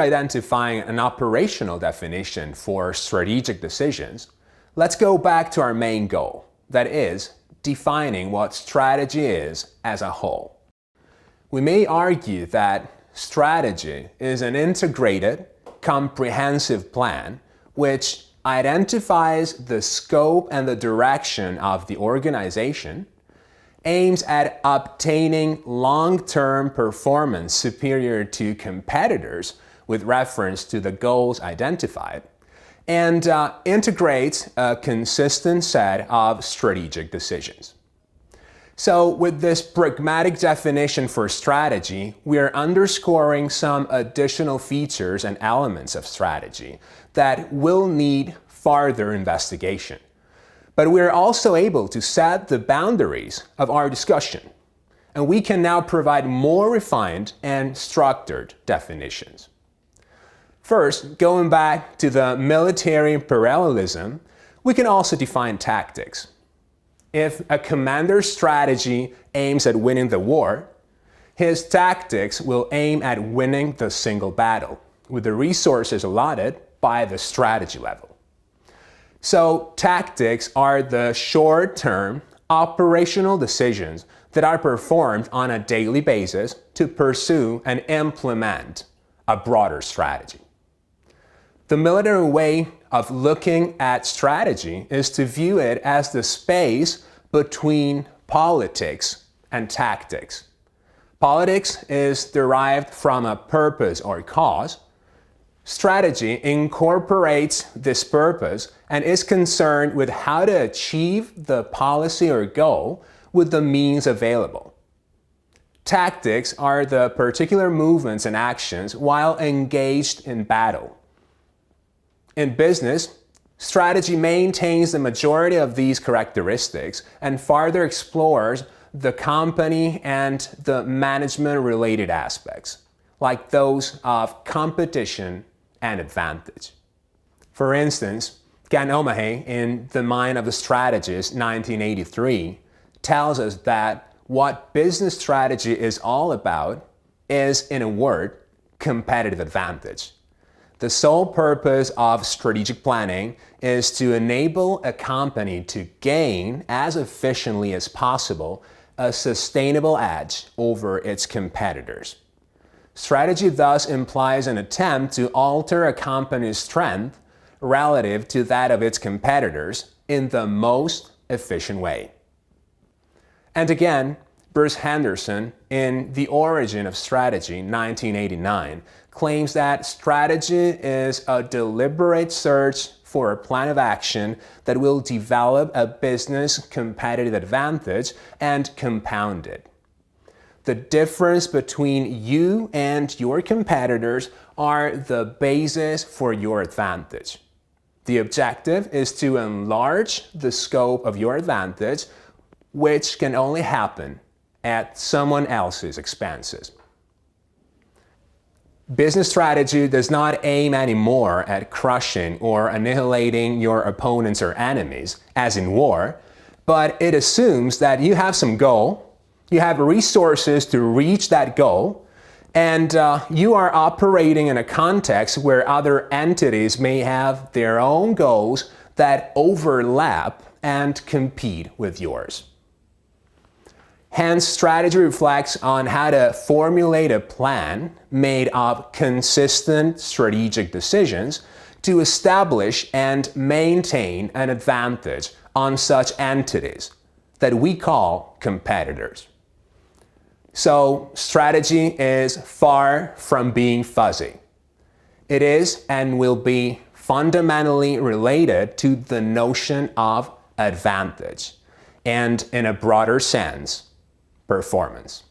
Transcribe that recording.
identifying an operational definition for strategic decisions, let's go back to our main goal, that is, defining what strategy is as a whole. We may argue that strategy is an integrated, comprehensive plan which identifies the scope and the direction of the organization, aims at obtaining long-term performance superior to competitors with reference to the goals identified, and integrates a consistent set of strategic decisions. So with this pragmatic definition for strategy, we are underscoring some additional features and elements of strategy that will need further investigation. But we are also able to set the boundaries of our discussion, and we can now provide more refined and structured definitions. First, going back to the military parallelism, we can also define tactics. If a commander's strategy aims at winning the war, his tactics will aim at winning the single battle, with the resources allotted by the strategy level. So, tactics are the short-term, operational decisions that are performed on a daily basis to pursue and implement a broader strategy. The military way of looking at strategy is to view it as the space between politics and tactics. Politics is derived from a purpose or cause. Strategy incorporates this purpose and is concerned with how to achieve the policy or goal with the means available. Tactics are the particular movements and actions while engaged in battle. In business, strategy maintains the majority of these characteristics and further explores the company and the management-related aspects, like those of competition and advantage. For instance, Gan O'Mahey, in The Mind of a Strategist, 1983, tells us that what business strategy is all about is, in a word, competitive advantage. The sole purpose of strategic planning is to enable a company to gain as efficiently as possible a sustainable edge over its competitors. Strategy thus implies an attempt to alter a company's strength relative to that of its competitors in the most efficient way. And again, Bruce Henderson, in The Origin of Strategy, 1989, claims that strategy is a deliberate search for a plan of action that will develop a business competitive advantage and compound it. The difference between you and your competitors are the basis for your advantage. The objective is to enlarge the scope of your advantage, which can only happen at someone else's expenses. Business strategy does not aim anymore at crushing or annihilating your opponents or enemies, as in war, but it assumes that you have some goal, you have resources to reach that goal, and you are operating in a context where other entities may have their own goals that overlap and compete with yours. Hence, strategy reflects on how to formulate a plan made of consistent strategic decisions to establish and maintain an advantage on such entities that we call competitors. So, strategy is far from being fuzzy. It is and will be fundamentally related to the notion of advantage, and in a broader sense, performance.